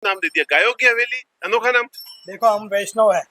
नाम दे दिया, गायों की हवेली, अनोखा नाम। देखो हम वैष्णव है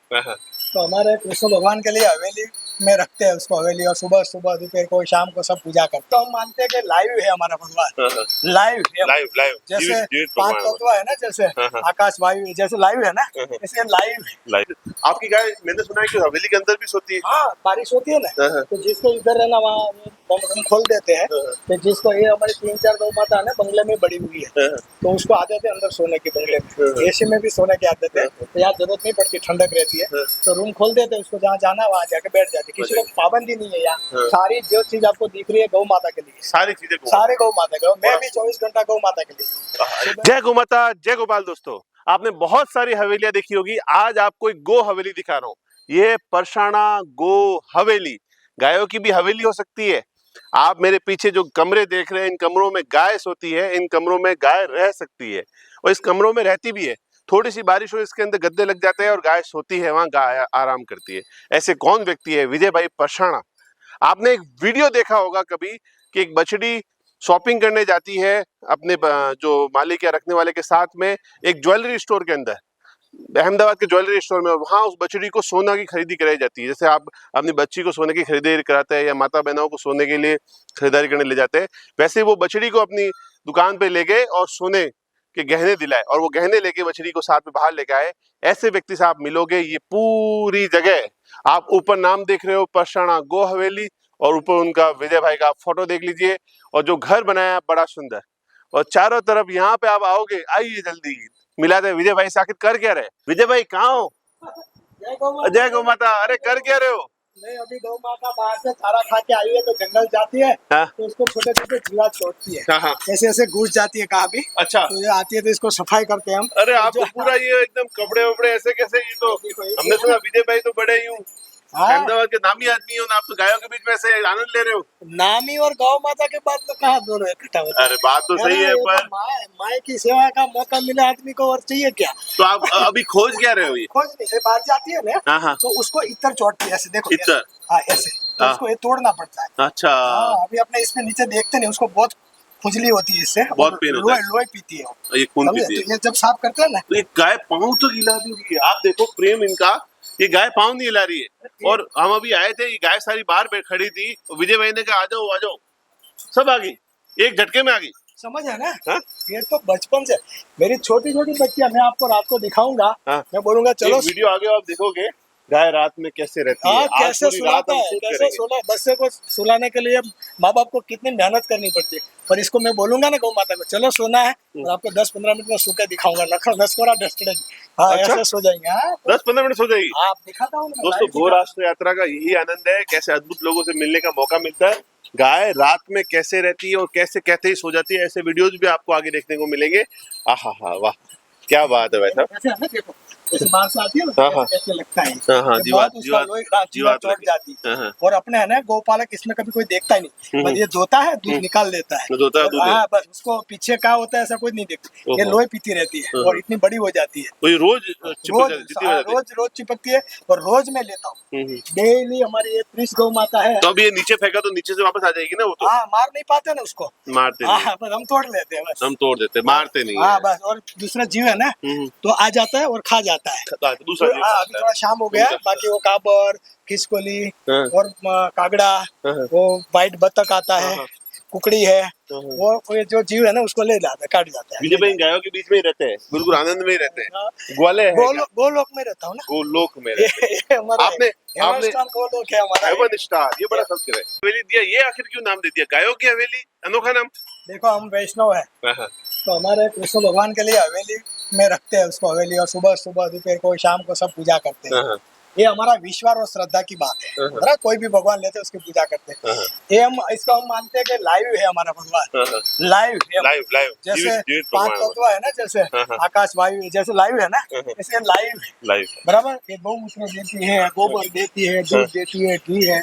तो हमारे कृष्ण भगवान के लिए हवेली में रखते हैं उसको हवेली, और सुबह सुबह दोपहर को शाम को सब पूजा करते। तो हम मानते हैं कि लाइव है हमारा भगवान, लाइव है, लाइव लाइव जैसे जीवित पांच भगवान तत्व है ना, जैसे आकाश वायु जैसे लाइव है ना, इसलिए लाइव है। लाइव। आपकी गाय मैंने सुना है कि हवेली के अंदर भी सोती है। हाँ बारिश होती है ना, तो जिसको इधर है ना वहाँ हम खोल देते हैं, तो जिसको ये हमारी 3-4 गौ माता है ना बंगले में बड़ी हुई है, तो उसको आदत है अंदर सोने की, बंगले में एसी में भी सोने की आदत है, तो यहाँ जरूरत नहीं पड़ती, ठंडक रहती है, तो रूम खोल देते हैं, उसको जहाँ जाना है वहाँ जाके बैठ जाते, किसी को पाबंदी नहीं है यहाँ। सारी जो चीज आपको दिख रही है गौ माता के लिए, सारी चीजें सारे गौ माता के, मैं भी 24 घंटा गौ माता के लिए। जय गौ माता, जय गोपाल। दोस्तों, आपने बहुत सारी हवेलियां देखी होगी, आज आपको एक गो हवेली दिखा रहा हूँ। ये परसाणा गो हवेली, गायों की भी हवेली हो सकती है। आप मेरे पीछे जो कमरे देख रहे हैं, इन कमरों में गाय सोती है, इन कमरों में गाय रह सकती है, और इस कमरों में रहती भी है। थोड़ी सी बारिश हो, इसके अंदर गद्दे लग जाते हैं और गाय सोती है, वहां गाय आराम करती है। ऐसे कौन व्यक्ति है? विजय भाई परसाणा। आपने एक वीडियो देखा होगा कभी कि एक बछड़ी शॉपिंग करने जाती है अपने जो मालिक या रखने वाले के साथ में, एक ज्वेलरी स्टोर के अंदर, अहमदाबाद के ज्वेलरी स्टोर में, और वहां उस बछड़ी को सोना की खरीदी कराई जाती है। जैसे आप अपनी बच्ची को सोने की खरीदारी कराते हैं या माता बहनों को सोने के लिए खरीदारी करने ले जाते हैं, वैसे वो बछड़ी को अपनी दुकान पे ले गए और सोने के गहने दिलाए, और वो गहने लेके बछड़ी को साथ में बाहर लेके आए। ऐसे व्यक्ति से आप मिलोगे। ये पूरी जगह, आप ऊपर नाम देख रहे हो परसाणा गो हवेली, और ऊपर उनका विजय भाई का फोटो देख लीजिए, और जो घर बनाया है बड़ा सुंदर, और चारों तरफ यहाँ पे आप आओगे, आइए जल्दी मिलाते हैं विजय भाई से। आखिर कर क्या रहे विजय भाई? कहाँ हो? जय गौ माता। अरे कर क्या रहे हो? नहीं, अभी गौ माता बाहर से चारा खा के आई है, तो जंगल जाती है, तो उसको छोटे छोटे जीवा छोड़ती है, ऐसे ऐसे घुस जाती है कहाँ भी। अच्छा, तो ये आती है तो इसको सफाई करते हैं हम। अरे आप तो पूरा ये एकदम कपड़े वपड़े ऐसे कैसे? ये तो हमने सुना विजय भाई तो बड़े यूं अहमदाबाद के नामी आदमी हो ना, आप तो गायों के बीच में ऐसे आनंद ले रहे हो। नामी और गौ माता के बाद तो कहाँ दोनों इकट्ठा होता है? अरे बात तो सही है, पर माए की सेवा का मौका मिला आदमी को, और चाहिए क्या? तो आप अभी खोज क्या रहे हो? ये खोज नहीं, ये बाहर जाती है ना, तो उसको इतर चोटती है ऐसे, देखो इतर। हाँ ऐसे, तो उसको ये तोड़ना पड़ता है। अच्छा, अभी अपने इसमें नीचे देखते नहीं, उसको बहुत खुजली होती है इससे, बहुत पेन होता है, लोई पीती है, ये खून पीती है। तो ये जब साफ करते हैं ना, तो ये गाय पाँव तो हिला रही है, आप देखो प्रेम इनका, ये गाय पाँव नहीं हिला रही है। और हम अभी आए थे, ये गाय सारी बाहर खड़ी थी, विजय भाई ने कहा आ जाओ आ जाओ, सब आ गई, एक झटके में आ गई। समझ है ना? ये तो बचपन से मेरी छोटी छोटी बच्चियां, मैं आपको रात को दिखाऊंगा, मैं बोलूंगा चलो वीडियो आगे आप देखोगे गाय रात में कैसे रहती है। कैसे सुलाता है, कैसे सुला, बच्चे को सुलाने के लिए माँ बाप को कितनी मेहनत करनी पड़ती है। पर इसको मैं बोलूंगा ना गौ माता को चलो सोना है, और आपको 10-15 मिनट में सो के दिखाऊंगा, नसकोरा डस्टेड। हाँ ऐसे सो जाएंगे। 10-15 मिनट सो जाएगी। आप दिखाता हूँ दोस्तों, गो राष्ट्र यात्रा का यही आनंद है, कैसे अद्भुत लोगों से मिलने का मौका मिलता है। गाय रात में कैसे रहती है और कैसे कहते ही सो जाती है, ऐसे वीडियोज भी आपको आगे देखने को मिलेंगे। आहा हा, वाह क्या बात है भाई साहब। देखो ऐसे बाहर से आती है ना, ऐसे लगता है जीवात चोट जाती है। और अपने है ना गौपालक, इसमें कभी कोई देखता ही नहीं, बस ये धोता है, दूध निकाल देता है, बस उसको पीछे क्या होता है ऐसा कोई नहीं देखता। ये लोई पीती रहती है और इतनी बड़ी हो जाती है, रोज चिपकती है, और रोज मैं लेता हूँ डेली। हमारी ये 30 गौ माता है। तो अब ये नीचे फेंका तो नीचे से वापस आ जाएगी ना वो? तो मार नहीं पाते ना उसको, मारते नहीं, बस हम तोड़ लेते हैं, बस हम तोड़ देते, मारते नहीं। बस। और दूसरा जीव है ना, तो आ जाता है और खा जाता है। दूसरा जीव अभी थोड़ा शाम हो गया, बाकी वो काबर, खिसकोली और कागड़ा, वो व्हाइट बतख आता है, कुकड़ी है, वो ये जो जीव है ना उसको ले जाता है, काट जाता है। विजय भाई गायों के बीच में ही रहते हैं, बिल्कुल आनंद में ही रहते हैं। ग्वाले है, गोलोक में रहता हूँ ना, गोलोक में रहते हैं। आपने गोलोक है हमारा, हेवन स्टार, ये बड़ा शब्द है। हवेली दिया, ये आखिर क्यों नाम दे दिया गायों की हवेली, अनोखा नाम? देखो हम वैष्णव है तो हमारे कृष्ण भगवान के लिए हवेली में रखते हैं उसको हवेली, और सुबह सुबह दोपहर को शाम को सब पूजा करते हैं। ये हमारा विश्वास और श्रद्धा की बात है, कोई भी भगवान लेते हैं उसकी पूजा करते हैं। ये हम इसको हम मानते हैं कि लाइव है हमारा भगवान, लाइव है, लाइव जैसे 5 तत्व है ना, जैसे आकाश वायु जैसे लाइव है ना, इसलिए लाइव है, बराबर। ये गौमूत्र देती है, गोबर देती है, दूध देती है, घी है,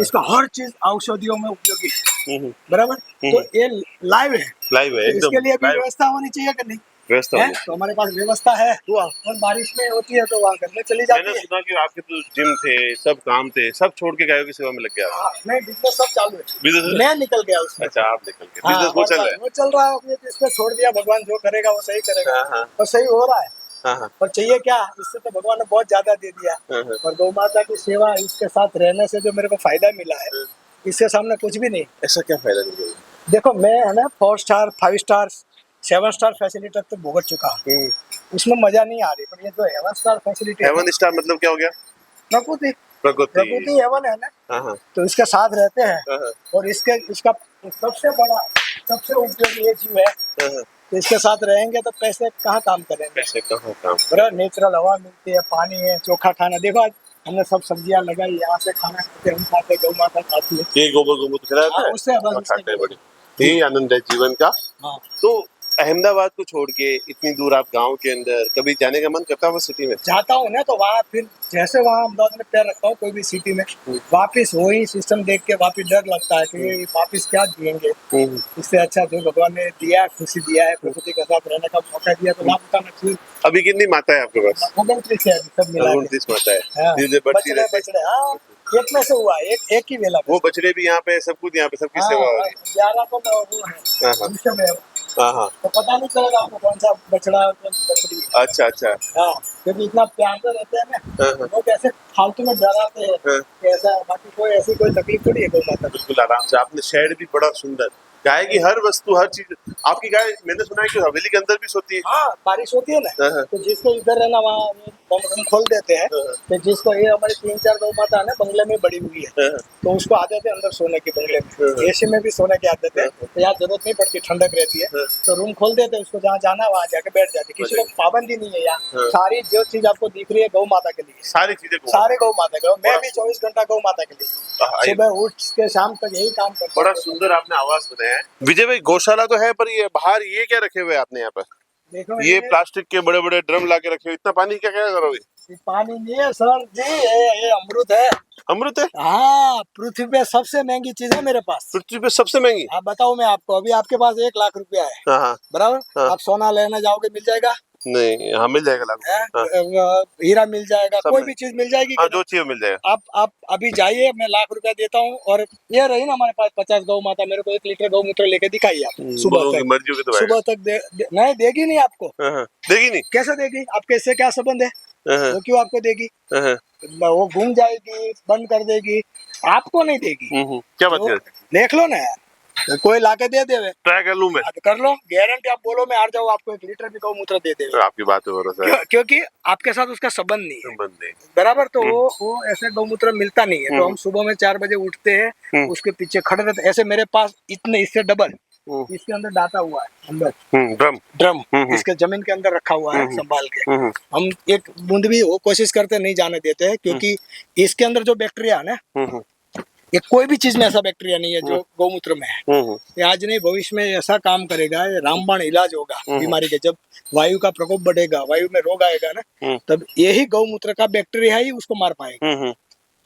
इसका हर चीज औषधियों में उपयोगी है, बराबर। तो ये लाइव है, लाइव है, इसके लिए भी व्यवस्था होनी चाहिए कि नहीं? व्यवस्था है होनी तो हमारे पास व्यवस्था है। और बारिश में होती है तो वहाँ घर में चली जाती मैंने है। सुना कि आपके तो जिम थे, सब काम थे, सब छोड़ के गायों की सेवा में लग गया। हाँ, नहीं बिजनेस सब चालू है, बिजनेस मैं निकल गया उसमें। अच्छा आप निकल के हाँ, बिजनेस वो और चल रहा है। वो चल रहा है, अपने इसमें छोड़ दिया, भगवान जो करेगा वो सही करेगा। हाँ हाँ और सही हो रहा है। हाँ हाँ और चाहिए क्या, इससे तो भगवान ने बहुत ज्यादा दे दिया। हाँ, हाँ। और गौ माता की सेवा, इसके साथ रहने से जो मेरे को फायदा मिला है, इसके सामने कुछ भी नहीं। ऐसा क्या फायदा मिलेगा? देखो मैं है ना 4 स्टार 5 स्टार 7 स्टार फैसिलिटी तो भुगत चुका हूँ, उसमें मजा नहीं आ रही। पर ये जो 7 स्टार फैसिलिटी है, 7 स्टार मतलब क्या हो गया? प्रकृति प्रकृति। प्रकृति हेवन है ना, हाँ हाँ तो इसके साथ रहते हैं। हाँ, हाँ, और इसका सबसे बड़ा, सबसे उपयोगी ये चीज है, हाँ, हाँ। तो इसके साथ रहेंगे तो पैसे कहाँ काम करेंगे। पैसे कहाँ काम? बड़ा नेचुरल हवा मिलती है, पानी है, चोखा खाना। देखो आज हमने सब सब्जियां लगाई, यहाँ से खाना खाते, हम खाते, गौ माता खाती है। ये गोबर गोमूत्र खिलाते हैं उससे बस और उसके खाते हैं बड़ी। यही आनंद है जीवन का। हाँ। तो अहमदाबाद को छोड़ के इतनी दूर आप गांव के अंदर, कभी जाने का मन करता है वो सिटी में? जाता हूँ ना तो वहाँ फिर जैसे वहाँ अहमदाबाद में पैर रखता हूँ कोई भी सिटी में, वापिस वही सिस्टम देख के वापिस डर लगता है कि वापिस क्या जिएंगे। इससे अच्छा जो भगवान ने दिया, खुशी दिया है, प्रकृति के साथ रहने का मौका दिया, तो लाभ उठाना चाहिए। अभी कितनी माता है आपके पास? 29 है सब मिला के। 29 माता है। हाँ, धीरे-धीरे बढ़ती बछड़े रहती है। बछड़े, हाँ, एक में से हुआ, एक ही वेला में। वो बछड़े भी यहाँ पे, सब कुछ यहाँ पे, सबकी सेवा हो रही 11 तो वो है, हाँ, हाँ। वंशम है। है। हाँ हाँ तो पता नहीं चलेगा आपको कौन सा बछड़ा और कौन सी बछड़ी है। अच्छा अच्छा हाँ, क्योंकि इतना प्यार से रहते हैं ना, हाँ, हाँ, लोग ऐसे फालतू में डराते हैं हाँ। कि ऐसा, बाकी कोई ऐसी कोई तकलीफ थोड़ी है गौ माता को। बिल्कुल आराम से। आपने शेड भी बड़ा सुंदर, गाय की हर वस्तु हर चीज। आपकी गाय मैंने सुना है कि हवेली के अंदर भी सोती है। हाँ, बारिश होती है ना, हाँ, हाँ, तो जिसको इधर है ना वहाँ रूम खोल देते हैं। हाँ, तो जिसको, ये हमारी 3-4 गौ माता है ना बंगले में बड़ी हुई है, हाँ, तो उसको आदत है अंदर सोने की, बंगले हाँ। में एसी में भी सोने की आदत है। हाँ। तो यहाँ जरूरत नहीं पड़ती, ठंडक रहती है, हाँ। तो रूम खोल देते हैं, उसको जहाँ जाना है वहाँ जाके बैठ जाते हैं। किसी को पाबंदी नहीं है यहाँ। हाँ। सारी जो चीज आपको दिख रही है गौ माता के लिए, सारी चीजें को सारे गौ माता के। मैं भी 24 घंटा गौ माता के लिए, सुबह उठ के शाम तक यही काम करता बड़ा हूँ। सुंदर आपने आवाज बनाया है। विजय भाई, गौशाला तो है पर ये बाहर ये क्या रखे हुए हैं आपने यहाँ पर? देखो ये प्लास्टिक के बड़े बड़े ड्रम ला के रखे हुए, इतना पानी क्या क्या करोगे? ये पानी नहीं है सर जी, ये अमृत है। अमृत है? हाँ, पृथ्वी पे सबसे महंगी चीज है मेरे पास। पृथ्वी पे सबसे महंगी? आप बताओ मैं आपको, अभी आपके पास 1 लाख रुपया है, हाँ हाँ बराबर? हाँ। आप सोना लेने जाओगे मिल जाएगा? नहीं, हाँ मिल जाएगा लागू। है? हाँ, हीरा मिल जाएगा, सब कोई मिल- भी चीज मिल जाएगी। हाँ जो चाहिए मिल जाएगा। आप अभी जाइए, मैं 1 लाख रुपया देता हूँ। और ये रही ना हमारे पास 50 गौ माता, मेरे को 1 लीटर गौमूत्र लेके दिखाइए आप सुबह बोलोगे तक। मर्जी होगी तो सुबह तक नहीं देगी, नहीं आपको। हाँ, हाँ। देगी नहीं? कैसे देगी? आपके इससे क्या संबंध है? हाँ, हाँ, वो क्यों आपको देगी? हाँ, हाँ। वो घूम जाएगी, बंद कर देगी, आपको नहीं देगी। क्या बात तो कर? देख लो ना यार, तो कोई लाके दे देवे, ट्राई कर लूं मैं? कर लो, गारंटी। आप बोलो मैं हार जाऊँ, आपको 1 लीटर भी गौमूत्र दे देवे। तो आपकी बात पे भरोसा है। क्योंकि आपके साथ उसका संबंध नहीं है, संबंध नहीं। बराबर? तो वो ऐसे गौमूत्र मिलता नहीं है। तो हम सुबह में 4 बजे उठते हैं, उसके पीछे खड़े रहते हैं। ऐसे मेरे पास इतने, इससे डबल इसके अंदर डाटा हुआ है, अंदर ड्रम इसके जमीन के अंदर रखा हुआ है संभाल के। हम एक बूंद भी वो कोशिश करते नहीं जाने देते हैं, क्योंकि इसके अंदर जो बैक्टीरिया है ना, ये कोई भी चीज में ऐसा बैक्टीरिया नहीं है जो गौमूत्र में है। ये आज नहीं भविष्य में ऐसा काम करेगा, ये रामबाण इलाज होगा बीमारी के। जब वायु का प्रकोप बढ़ेगा, वायु में रोग आएगा ना, तब यही गौमूत्र का बैक्टीरिया ही उसको मार पाएगा।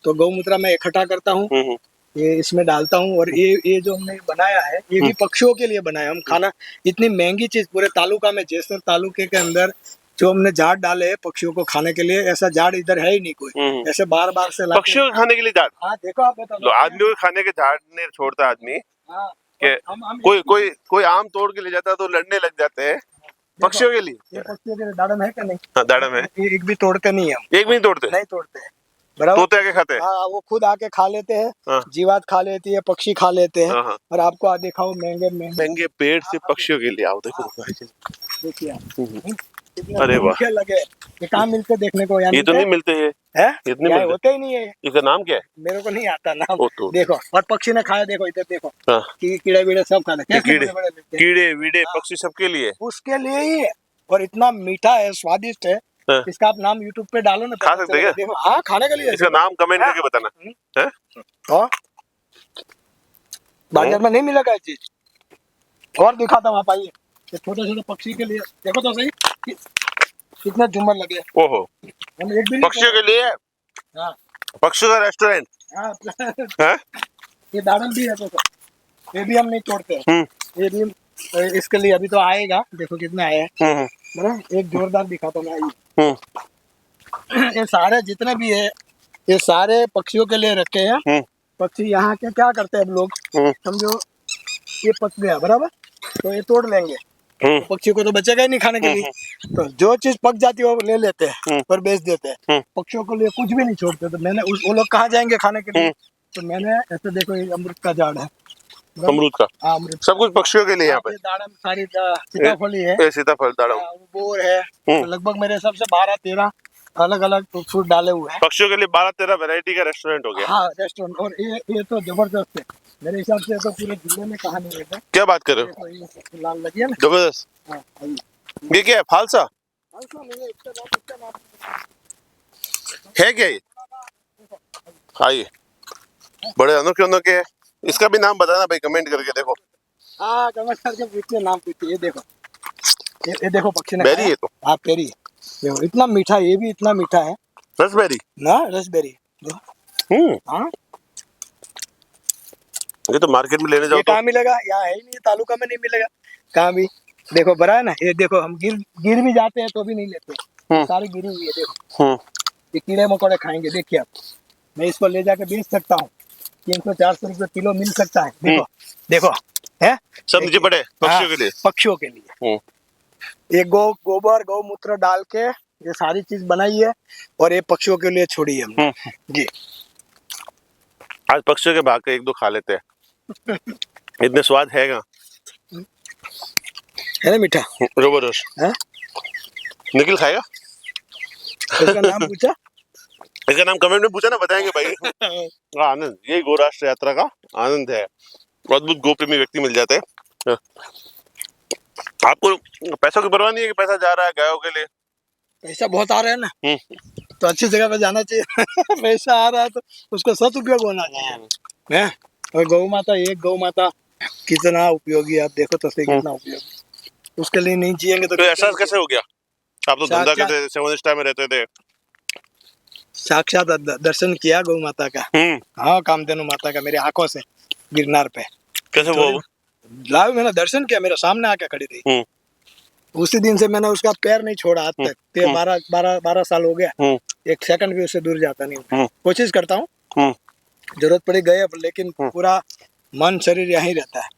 तो गौमूत्र मैं इकट्ठा करता हूँ, ये इसमें डालता हूँ। और ये जो हमने बनाया है, ये भी पक्षियों के लिए बनाया। हम खाना, इतनी महंगी चीज पूरे तालुका में, जैसर तालुके के अंदर जो हमने झाड़ डाले हैं पक्षियों को खाने के लिए, ऐसा झाड़ इधर है ही नहीं कोई। ऐसे बार बार से पक्षियों को खाने के लिए झाड़? हाँ देखो, आप बताओ। आदमियों के खाने के झाड़ नहीं छोड़ता आदमी। हाँ, के कोई आम तोड़ के ले जाता है तो लड़ने लग जाते हैं। पक्षियों के लिए? ये पक्षियों के लिए दाड़म है क्या? नहीं। हाँ दाड़म है। एक भी तोड़ते नहीं हम। एक भी नहीं तोड़ते? नहीं तोड़ते हैं, बराबर। तोते आके खाते हैं? हाँ, वो खुद आके खा लेते हैं। हाँ। जीवात खा लेती है, पक्षी खा लेते हैं। हाँ। और आपको दिखाओ महंगे पेड़ से पक्षियों के लिए आओ, देखो देखिए आप, अरे वाह, लगे। ये कहाँ मिलते देखने को? ये तो नहीं मिलते हैं, है? इतने मिलते होते ही नहीं है। इसका नाम क्या है? मेरे को नहीं आता नाम। तो देखो, और पक्षी ने खाया, देखो इधर देखो, हाँ। कीड़े वीड़े सब खा लेते हैं। कीड़े वीड़े पक्षी सबके लिए, उसके लिए ही है। और इतना मीठा है, स्वादिष्ट है। हाँ। इसका आप नाम YouTube पे डालो ना, खा सकते हैं? देखो, हाँ, खाने के लिए। इसका नाम कमेंट करके बताना। बाजार में नहीं मिलेगा ये चीज। और दिखाता हूँ, आप आइए। छोटे छोटे पक्षी के लिए देखो तो सही, कितने झूमर लगे। ओहो, हम एक भी पक्षियों के लिए? हाँ, पक्षियों का रेस्टोरेंट? हाँ। ये दाड़म भी है, तो ये भी हम नहीं तोड़ते हैं। ये भी तो इसके लिए अभी तो आएगा, देखो कितने आए हैं। बराबर, एक जोरदार दिखाता हूँ मैं ये। ये सारे जितने भी है, ये सारे पक्षियों के लिए रखे हैं। पक्षी यहाँ के क्या करते हैं अब लोग, समझो ये पक गया बराबर, तो ये तोड़ लेंगे, तो पक्षियों को तो बचेगा ही नहीं खाने के लिए। तो जो चीज पक जाती है वो ले लेते हैं और बेच देते हैं। पक्षियों के लिए कुछ भी नहीं छोड़ते। तो मैंने वो लोग कहाँ जाएंगे खाने के लिए, तो मैंने ऐसे देखो ये अमृत का झाड़ है, अमरूद का, हाँ अमृत, सब कुछ पक्षियों के लिए यहाँ पे। दाड़म सारी सीताफली है, सीताफल दाड़म, बोर है, तो लगभग मेरे हिसाब से 12-13 अलग अलग फ्रूट डाले हुए हैं। पक्षियों के लिए 12-13 वैरायटी का रेस्टोरेंट हो गया। हाँ रेस्टोरेंट, और ये तो जबरदस्त है मेरे हिसाब से, तो पूरे जिले में कहा नहीं रहता। क्या बात कर रहे हो, ये लाल लगी है ना, जबरदस्त। हाँ, ये क्या है, फालसा नहीं है, इसका नाम है क्या ये? आइए, बड़े अनोखे है। इसका भी नाम बताना भाई, कमेंट करके देखो। हाँ कमेंट करके पूछते, नाम पूछते। ये देखो, ये देखो पक्षी ने बेरी है तो, हाँ पेरी, देखो इतना मीठा, ये भी इतना मीठा है, रसबेरी ना रसबेरी। हाँ ये तो मार्केट में लेने जाओ ये तो कहाँ मिलेगा, यहाँ है ही नहीं, तालुका में नहीं मिलेगा कहाँ भी। देखो बड़ा है ना, ये देखो हम गिर भी जाते हैं तो भी नहीं लेते, सारी गिरी हुई है देखो। ये कीड़े मकोड़े खाएंगे, देखिए आप, मैं इसको ले जाके बेच सकता हूँ, 300-400 रुपये किलो मिल सकता है। देखो देखो है, सब नीचे पड़े पक्षियों के लिए, पक्षियों के लिए। ये गोबर गौमूत्र डाल के ये सारी चीज बनाई है, और ये पक्षियों के लिए छोड़ी है हमने जी। आज पक्षियों के भाग के 1-2 खा लेते हैं। इतने स्वाद है ना मीठा, रोबोरोश है। निखिल खाएगा? इसका नाम पूछा, इसका नाम कमेंट में पूछा ना, बताएंगे भाई। आनंद, यही गो राष्ट्र यात्रा का आनंद है। अद्भुत गो प्रेमी व्यक्ति मिल जाते हैं। आपको पैसों की परवाह नहीं है कि पैसा जा रहा है गायों के लिए? पैसा बहुत आ रहा है ना, तो अच्छी जगह पे जाना चाहिए। पैसा आ रहा है तो उसका सदुपयोग होना चाहिए, है। और गौ माता, एक गौ माता कितना उपयोगी, आप देखो तो सही कितना उपयोगी, उसके लिए नहीं जिएंगे तो एहसास कैसे हो गया? आप तो धंधा करते थे, 7 स्टार में रहते थे। साक्षात दर्शन किया गौ माता का, हाँ कामधेनु माता का, मेरी आंखों से गिरनार पे। कैसे वो लाइव मैंने दर्शन किया, मेरे सामने आके खड़ी रही। उसी दिन से मैंने उसका पैर नहीं छोड़ा आज तक। 12 साल हो गया, एक सेकंड भी उससे दूर जाता नहीं। कोशिश करता हूँ, जरूरत पड़ी गए, लेकिन पूरा मन शरीर यहीं रहता है।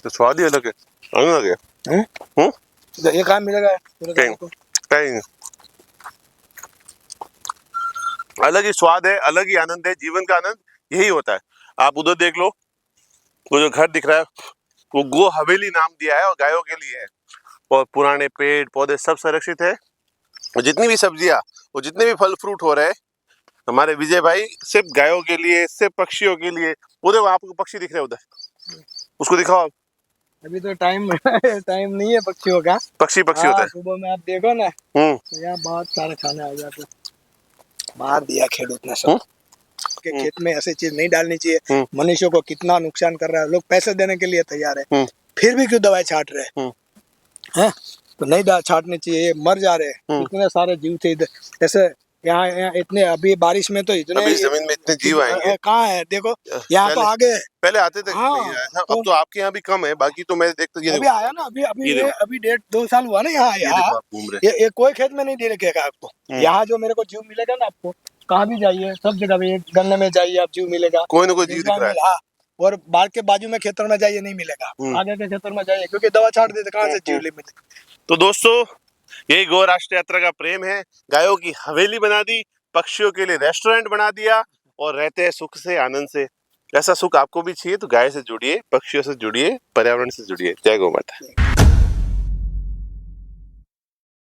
तो स्वाद ही अलग है, अलग है। ये कहाँ मिलेगा, कहीं अलग ही स्वाद है, अलग ही आनंद है। जीवन का आनंद यही होता है। आप उधर देख लो, वो जो घर दिख रहा है वो गो हवेली नाम दिया है और गायों के लिए है। और पुराने पेड़ पौधे सब संरक्षित है, और जितनी भी सब्जियां और जितने भी फल फ्रूट हो रहे हैं हमारे विजय भाई सिर्फ गायों के लिए, सिर्फ पक्षियों के लिए। उधर आपको पक्षी दिख रहे उधर, उसको दिखाओ। अभी तो टाइम नहीं है पक्षियों का, पक्षी होता है। सुबह में आप देखो ना, तो यहाँ बहुत सारे खाने आ जाते, मार दिया खेडूत ने सब के खेत में। ऐसी चीज नहीं डालनी चाहिए, मनुष्यों को कितना नुकसान कर रहा है। लोग पैसे देने के लिए तैयार है, फिर भी क्यों दवाई छाट रहे हैं? तो नहीं छाटनी चाहिए, ये मर जा रहे हैं। इतने सारे जीव थे इधर, जैसे यहाँ इतने, अभी बारिश में तो इतने, अभी जमीन में इतने जीव आएंगे कहाँ है देखो, यहाँ तो आगे पहले आते थे। हाँ, अब तो आपके यहाँ भी कम है, बाकी तो मैं देखता अभी आया ना, अभी 1.5-2 साल हुआ ना यहाँ। ये कोई खेत में नहीं दे रखेगा आपको। यहाँ जो मेरे को जीव मिलेगा ना, आपको कहाँ भी जाइए, सब जगह पे गन्ने में जाइए आप, जीव मिलेगा, कोई ना कोई जीव दिख रहा है। हाँ, और बाढ़ के बाजू में खेतर में जाइए, नहीं मिलेगा। आगे के खेतर में जाइए, क्योंकि दवा छाट देते, कहाँ से जीव मिले। तो दोस्तों, यही गो राष्ट्र यात्रा का प्रेम है। गायों की हवेली बना दी, पक्षियों के लिए रेस्टोरेंट बना दिया, और रहते हैं सुख से, आनंद से। ऐसा सुख आपको भी चाहिए तो गाय से जुड़िए, पक्षियों से जुड़िए, पर्यावरण से जुड़िए। जय गौ माता।